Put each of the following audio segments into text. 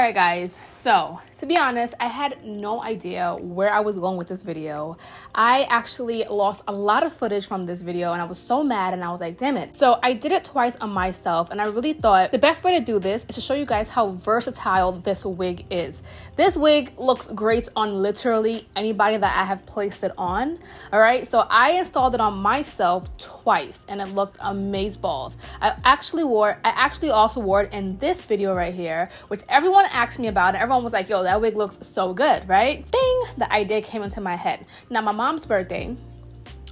Alright guys, so to be honest, I had no idea where I was going with this video. I actually lost a lot of footage from this video and I was so mad and I was like, damn it. So I did it twice on myself and I really thought the best way to do this is to show you guys how versatile this wig is. This wig looks great on literally anybody that I have placed it on. Alright, so I installed it on myself twice and it looked amazeballs. I actually also wore it in this video right here, which everyone asked me about, and everyone was like, yo, that wig looks so good, right? Bing, the idea came into my head. Now, my mom's birthday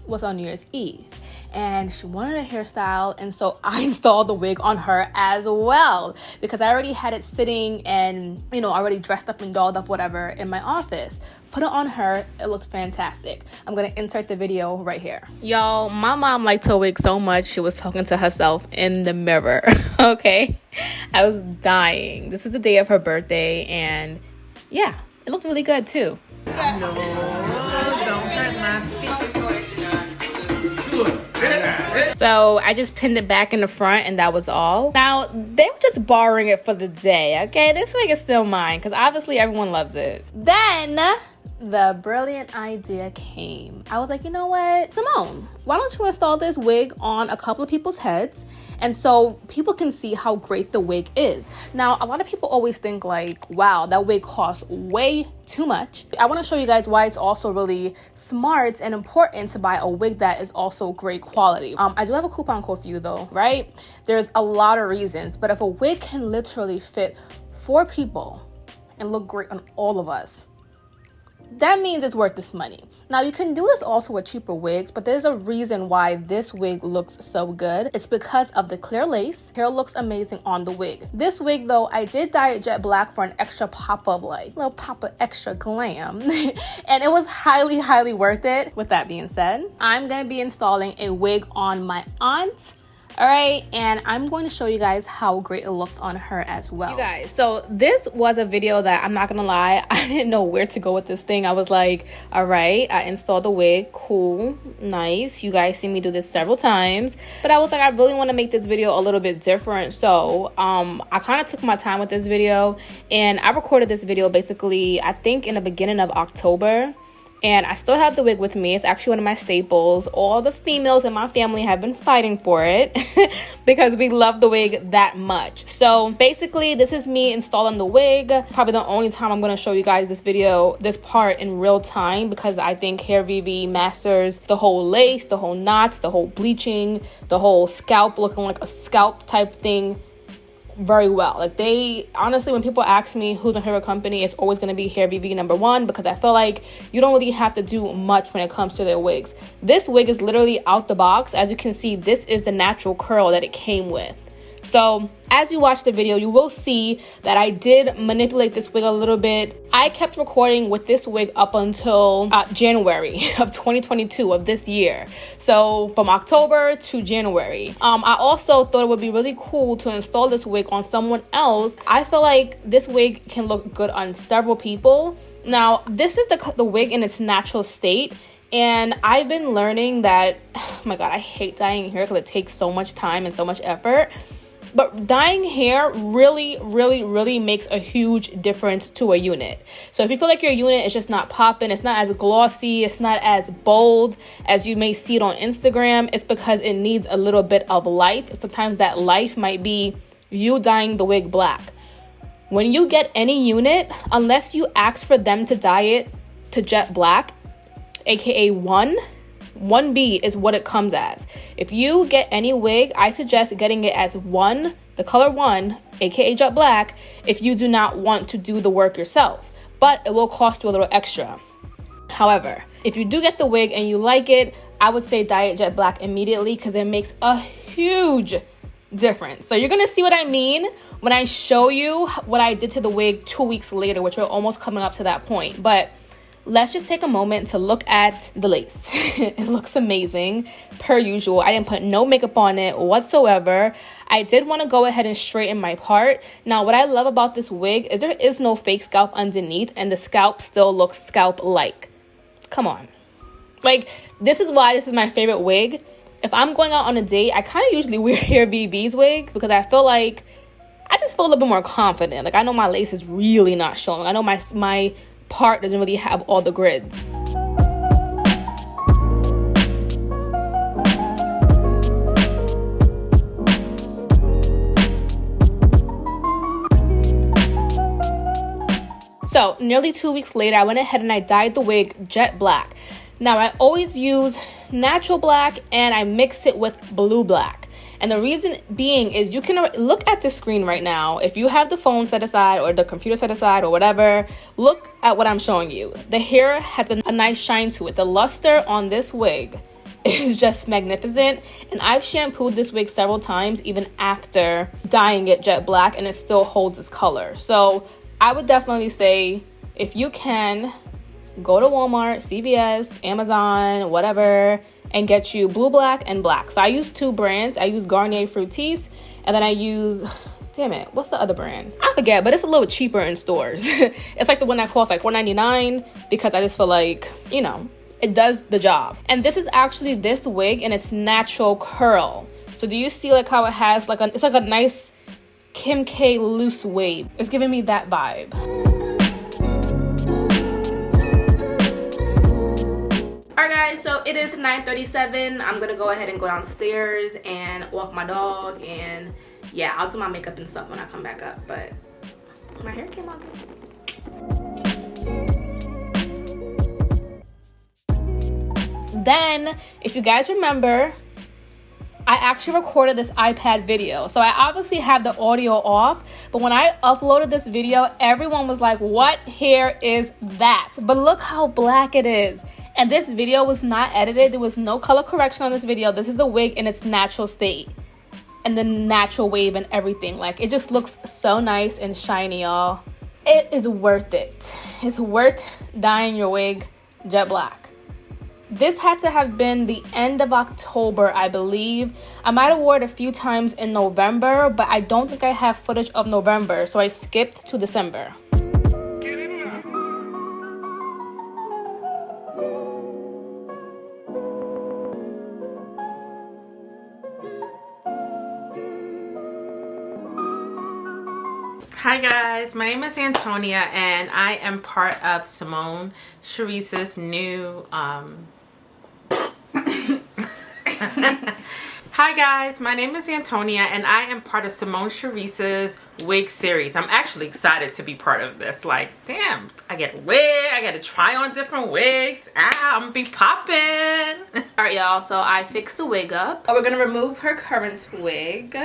was on New Year's Eve and she wanted a hairstyle, and so I installed the wig on her as well because I already had it sitting and, you know, already dressed up and dolled up, whatever, in my office. Put it on her, it looked fantastic. I'm gonna insert the video right here. Y'all, my mom liked her wig so much she was talking to herself in the mirror. Okay, I was dying. This is the day of her birthday and yeah, it looked really good too. No, don't hurt my feet. So I just pinned it back in the front and that was all. Now, they were just borrowing it for the day, okay? This wig is still mine because obviously everyone loves it. Then the brilliant idea came. I was like, you know what, Simone, why don't you install this wig on a couple of people's heads and so people can see how great the wig is. Now, a lot of people always think like, wow, that wig costs way too much. I want to show you guys why it's also really smart and important to buy a wig that is also great quality. I do have a coupon code for you though, right? There's a lot of reasons, but if a wig can literally fit 4 people and look great on all of us, that means it's worth this money. Now, you can do this also with cheaper wigs, but there's a reason why this wig looks so good. It's because of the clear lace. Hair looks amazing on the wig. This wig though, I did dye it jet black for an extra pop of like, little pop of extra glam. And it was highly, highly worth it. With that being said, I'm gonna be installing a wig on my aunt. All right, and I'm going to show you guys how great it looks on her as well. You guys, so this was a video that I'm not gonna lie, I didn't know where to go with this thing. I was like, all right, I installed the wig, cool, nice. You guys see me do this several times, but I was like, I really want to make this video a little bit different. So I kind of took my time with this video and I recorded this video basically, I think in the beginning of October. And I still have the wig with me. It's actually one of my staples. All the females in my family have been fighting for it because we love the wig that much. So basically, this is me installing the wig. Probably the only time I'm going to show you guys this part in real time, because I think HAIRVIVI masters the whole lace, the whole knots, the whole bleaching, the whole scalp looking like a scalp type thing very well. Like, they honestly, when people ask me who's my favorite company, it's always going to be HAIRVIVI #1, because I feel like you don't really have to do much when it comes to their wigs. This wig is literally out the box. As you can see, this is the natural curl that it came with. So as you watch the video, you will see that I did manipulate this wig a little bit. I kept recording with this wig up until January of 2022 of this year. So from October to January. I also thought it would be really cool to install this wig on someone else. I feel like this wig can look good on several people. Now, this is the wig in its natural state. And I've been learning that, oh my God, I hate dyeing hair because it takes so much time and so much effort. But dyeing hair really, really, really makes a huge difference to a unit. So if you feel like your unit is just not popping, it's not as glossy, it's not as bold as you may see it on Instagram, it's because it needs a little bit of life. Sometimes that life might be you dyeing the wig black. When you get any unit, unless you ask for them to dye it to jet black, aka 1B is what it comes as. If you get any wig, I suggest getting it as 1, the color 1, aka jet black, if you do not want to do the work yourself. But it will cost you a little extra. However, if you do get the wig and you like it, I would say dye it jet black immediately, because it makes a huge difference. So you're gonna see what I mean when I show you what I did to the wig 2 weeks later, which we're almost coming up to that point. But let's just take a moment to look at the lace. It looks amazing, per usual. I didn't put no makeup on it whatsoever. I did want to go ahead and straighten my part. Now, what I love about this wig is there is no fake scalp underneath, and the scalp still looks scalp-like. Come on. Like, this is why this is my favorite wig. If I'm going out on a date, I kind of usually wear HAIRVIVI's wig because I feel like I just feel a little bit more confident. Like, I know my lace is really not showing. I know my part doesn't really have all the grids. So nearly 2 weeks later, I went ahead and I dyed the wig jet black. Now, I always use natural black and I mix it with blue black. And the reason being is you can look at the screen right now. If you have the phone set aside or the computer set aside or whatever, look at what I'm showing you. The hair has a nice shine to it. The luster on this wig is just magnificent. And I've shampooed this wig several times even after dyeing it jet black, and it still holds its color. So I would definitely say, if you can, go to Walmart, CVS, Amazon, whatever, and get you blue black and black. So I use 2 brands. I use Garnier Fructis, and then I use, damn it, what's the other brand? I forget, but it's a little cheaper in stores. It's like the one that costs like $4.99, because I just feel like, you know, it does the job. And this is actually this wig in its natural curl. So do you see like how it has like it's like a nice Kim K loose wave? It's giving me that vibe. Alright guys, so it is 9:37. I'm gonna go ahead and go downstairs and walk my dog, and yeah, I'll do my makeup and stuff when I come back up, but my hair came out good. Then, if you guys remember, I actually recorded this iPad video. So I obviously have the audio off, but when I uploaded this video, everyone was like, what hair is that? But look how black it is. And this video was not edited. There was no color correction on this video. This is the wig in its natural state and the natural wave and everything. Like, it just looks so nice and shiny, y'all. It is worth it. It's worth dyeing your wig jet black. This had to have been the end of October, I believe. I might have worn it a few times in November, but I don't think I have footage of November, so I skipped to December. Hi guys, my name is Antonia and I am part of Simone SHARICE's new Hi guys, my name is Antonia and I am part of Simone SHARICE's wig series. I'm actually excited to be part of this. Like, damn, I get a wig, I get to try on different wigs. I'm gonna be popping. All right, y'all, so I fixed the wig up. We're gonna remove her current wig.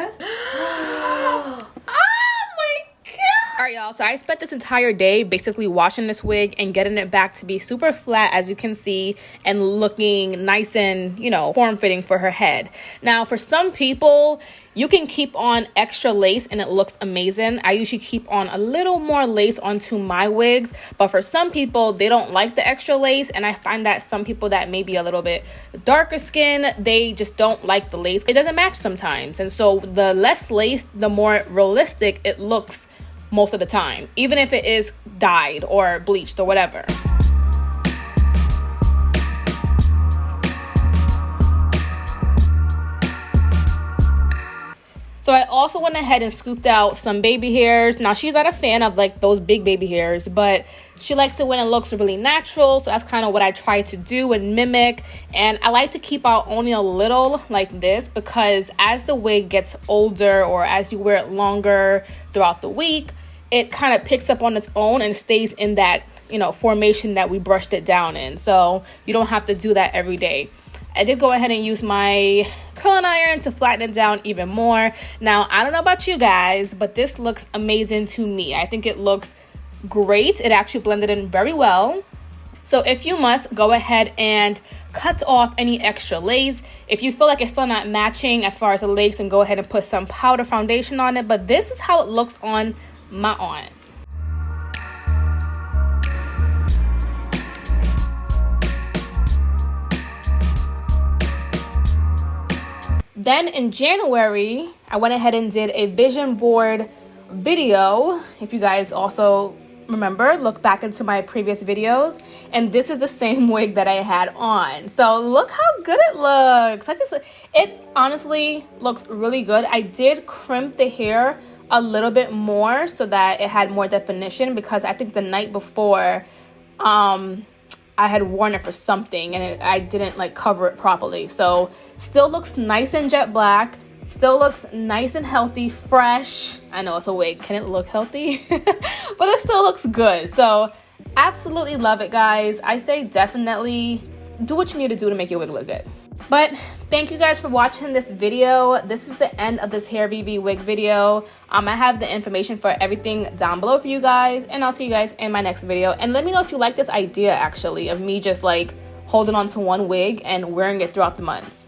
Alright y'all, so I spent this entire day basically washing this wig and getting it back to be super flat, as you can see, and looking nice and, you know, form-fitting for her head. Now, for some people, you can keep on extra lace and it looks amazing. I usually keep on a little more lace onto my wigs, but for some people, they don't like the extra lace, and I find that some people that may be a little bit darker skin, they just don't like the lace. It doesn't match sometimes, and so the less lace, the more realistic it looks most of the time, even if it is dyed or bleached or whatever. So I also went ahead and scooped out some baby hairs. Now, she's not a fan of like those big baby hairs, but she likes it when it looks really natural. So that's kind of what I try to do and mimic. And I like to keep out only a little like this, because as the wig gets older or as you wear it longer throughout the week, it kind of picks up on its own and stays in that, you know, formation that we brushed it down in. So you don't have to do that every day. I did go ahead and use my curling iron to flatten it down even more. Now, I don't know about you guys, but this looks amazing to me. I think it looks great. It actually blended in very well. So if you must, go ahead and cut off any extra lace. If you feel like it's still not matching as far as the lace, and go ahead and put some powder foundation on it. But this is how it looks on my aunt. Then in January, I went ahead and did a vision board video. If you guys also remember, look back into my previous videos, and this is the same wig that I had on. So look how good it looks. It honestly looks really good. I did crimp the hair a little bit more so that it had more definition, because I think the night before I had worn it for something and I didn't like cover it properly. So still looks nice and jet black, still looks nice and healthy, fresh. I know it's a wig, can it look healthy? But it still looks good. So absolutely love it, guys. I say definitely do what you need to do to make your wig look good. But thank you guys for watching this video. This is the end of this HAIRVIVI wig video. I have the information for everything down below for you guys, and I'll see you guys in my next video. And let me know if you like this idea, actually, of me just like holding on to one wig and wearing it throughout the months.